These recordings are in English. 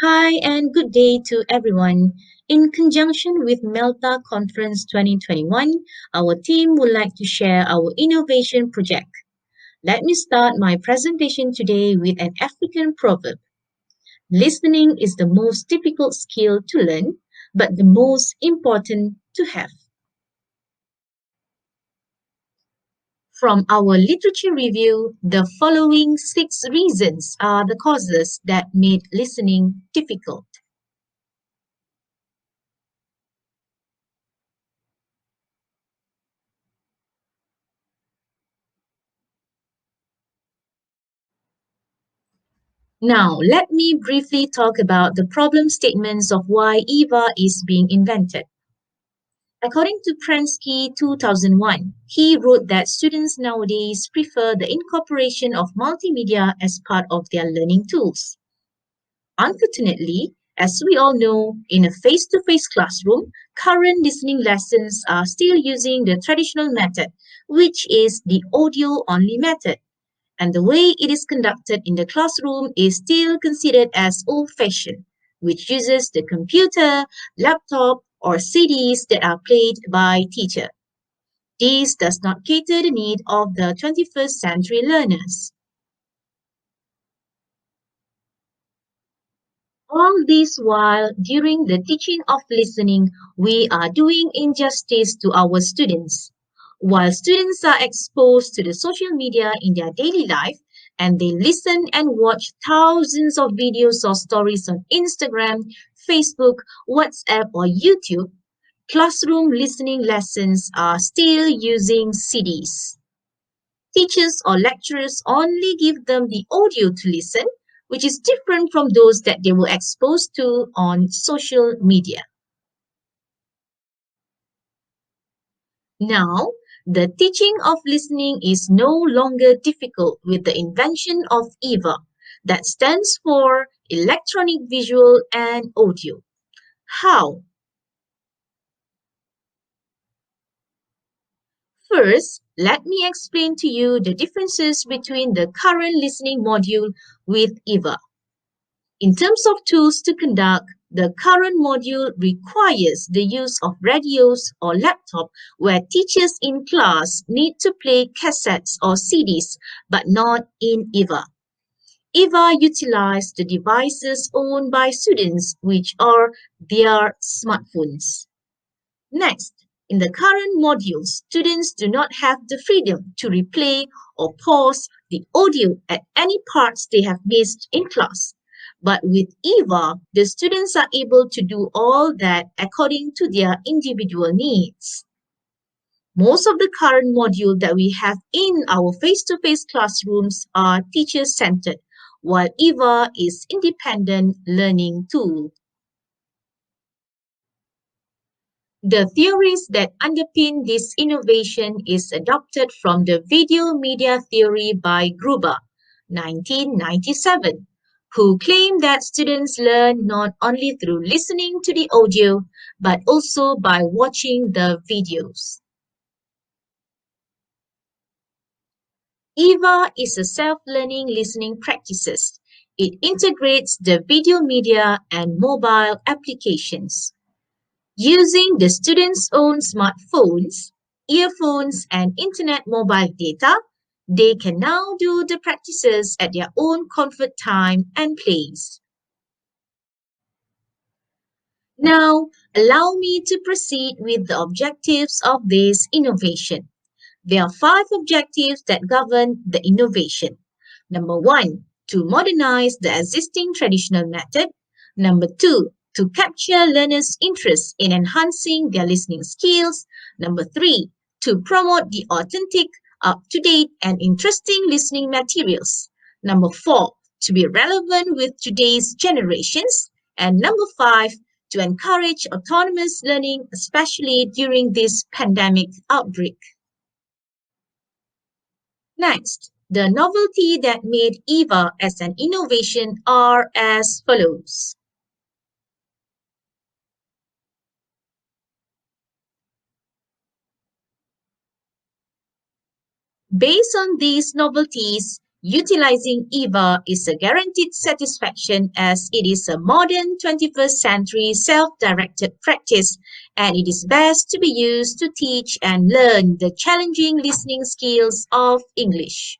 Hi and good day to everyone. In conjunction with Melta Conference 2021, our team would like to share our innovation project. Let me start my presentation today with an African proverb. Listening is the most difficult skill to learn, but the most important to have. From our literature review, the following six reasons are the causes that made listening difficult. Now, let me briefly talk about the problem statements of why EVA is being invented. According to Prensky 2001, he wrote that students nowadays prefer the incorporation of multimedia as part of their learning tools. Unfortunately, as we all know, in a face-to-face classroom, current listening lessons are still using the traditional method, which is the audio-only method. And the way it is conducted in the classroom is still considered as old-fashioned, which uses the computer, laptop, or CDs that are played by teacher. This does not cater the need of the 21st century learners. All this while, during the teaching of listening, we are doing injustice to our students. While students are exposed to the social media in their daily life, and they listen and watch thousands of videos or stories on Instagram, Facebook, WhatsApp, or YouTube, classroom listening lessons are still using CDs. Teachers or lecturers only give them the audio to listen, which is different from those that they were exposed to on social media. Now, the teaching of listening is no longer difficult with the invention of EVA, that stands for Electronic Visual and Audio. How? First, let me explain to you the differences between the current listening module with EVA. In terms of tools to conduct, the current module requires the use of radios or laptop where teachers in class need to play cassettes or CDs, but not in EVA. EVA utilizes the devices owned by students, which are their smartphones. Next, in the current modules, students do not have the freedom to replay or pause the audio at any parts they have missed in class. But with EVA, the students are able to do all that according to their individual needs. Most of the current module that we have in our face-to-face classrooms are teacher-centered, while EVA is independent learning tool. The theories that underpin this innovation is adopted from the video media theory by Gruber, 1997, who claimed that students learn not only through listening to the audio, but also by watching the videos. EVA is a self-learning listening practices. It integrates the video media and mobile applications. Using the students' own smartphones, earphones, and internet mobile data, they can now do the practices at their own comfort time and place. Now, allow me to proceed with the objectives of this innovation. There are 5 objectives that govern the innovation. Number 1, to modernize the existing traditional method. Number 2, to capture learners' interest in enhancing their listening skills. Number 3, to promote the authentic, up-to-date, and interesting listening materials. Number 4, to be relevant with today's generations. And number 5, to encourage autonomous learning, especially during this pandemic outbreak. Next, the novelty that made EVA as an innovation are as follows. Based on these novelties, Utilizing EVA is a guaranteed satisfaction as it is a modern 21st century self-directed practice and it is best to be used to teach and learn the challenging listening skills of English.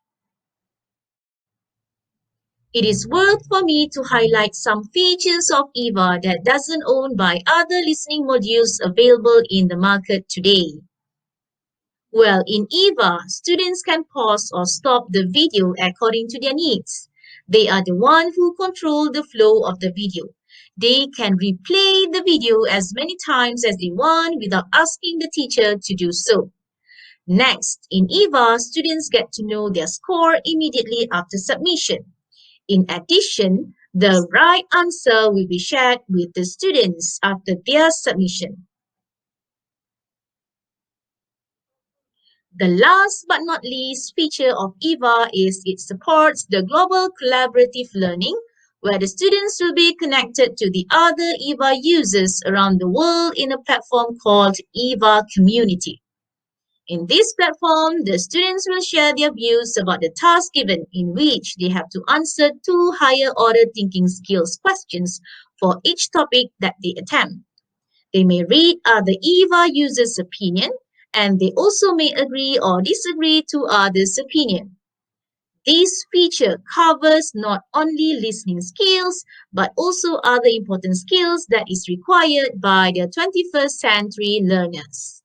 It is worth for me to highlight some features of EVA that doesn't own by other listening modules available in the market today. Well, in EVA, students can pause or stop the video according to their needs. They are the one who control the flow of the video. They can replay the video as many times as they want without asking the teacher to do so. Next, in EVA, students get to know their score immediately after submission. In addition, the right answer will be shared with the students after their submission. The last but not least feature of EVA is it supports the global collaborative learning, where the students will be connected to the other EVA users around the world in a platform called EVA Community. In this platform, the students will share their views about the task given, in which they have to answer two higher order thinking skills questions for each topic that they attempt. They may read other EVA users' opinion, and they also may agree or disagree to others' opinion. This feature covers not only listening skills, but also other important skills that is required by the 21st century learners.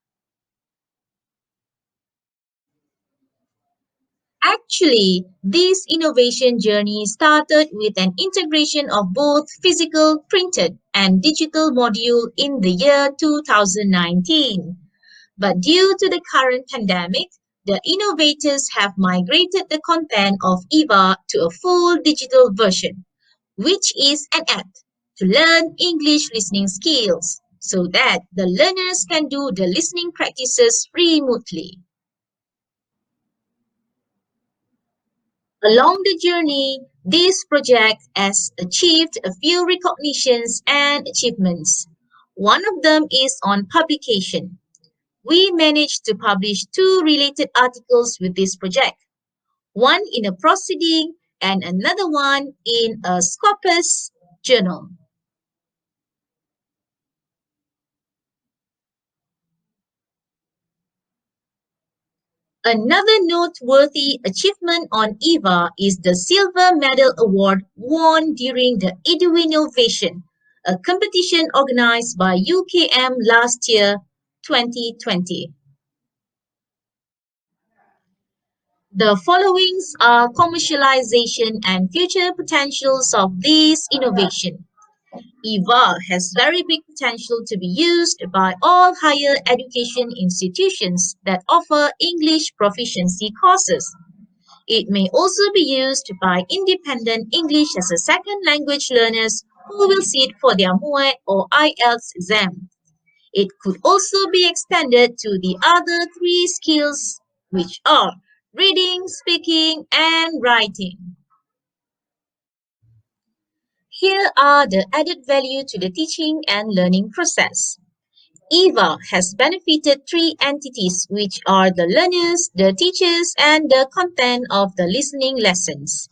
Actually, this innovation journey started with an integration of both physical, printed, and digital module in the year 2019. But due to the current pandemic, the innovators have migrated the content of EVA to a full digital version, which is an app to learn English listening skills so that the learners can do the listening practices remotely. Along the journey, this project has achieved a few recognitions and achievements. One of them is on publication. We managed to publish two related articles with this project, one in a proceeding and another one in a Scopus journal. Another noteworthy achievement on EVA is the Silver Medal Award won during the Eduinnovation, a competition organized by UKM last year, 2020. The followings are commercialization and future potentials of this innovation. EVA has very big potential to be used by all higher education institutions that offer English proficiency courses. It may also be used by independent English as a second language learners who will sit for their MUE or IELTS exam. It could also be extended to the other three skills, which are reading, speaking, and writing. Here are the added value to the teaching and learning process. EVA has benefited three entities, which are the learners, the teachers, and the content of the listening lessons.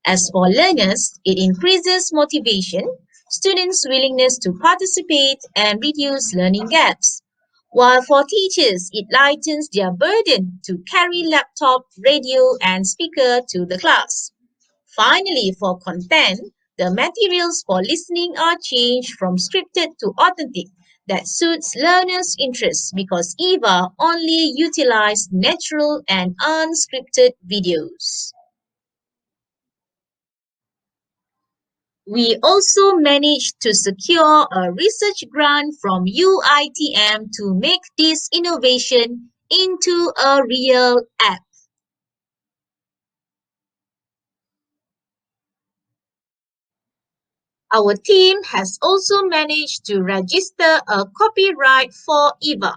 As for learners, it increases motivation, students' willingness to participate, and reduce learning gaps. While for teachers, it lightens their burden to carry laptop, radio, and speaker to the class. Finally, for content, the materials for listening are changed from scripted to authentic that suits learners' interests because EVA only utilized natural and unscripted videos. We also managed to secure a research grant from UITM to make this innovation into a real app. Our team has also managed to register a copyright for EVA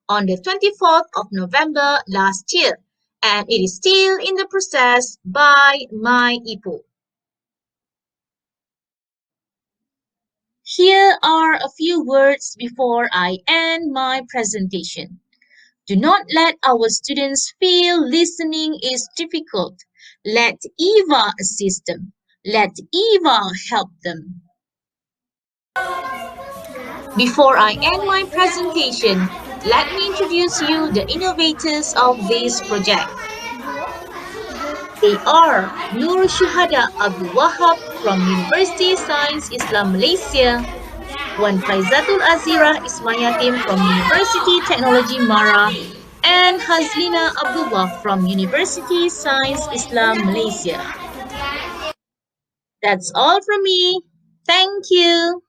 on the 24th of November last year, and it is still in the process by my EPO. Here are a few words before I end my presentation. Do not let our students feel listening is difficult. Let Eva assist them. Let Eva help them. Before I end my presentation, let me introduce you the innovators of this project. They are Nur Shuhada Abdul Wahab from University Science Islam Malaysia, Wan Faizatul Azira Ismayatim from University Technology Mara, and Hazlina Abdullah from University Science Islam Malaysia. That's all from me. Thank you.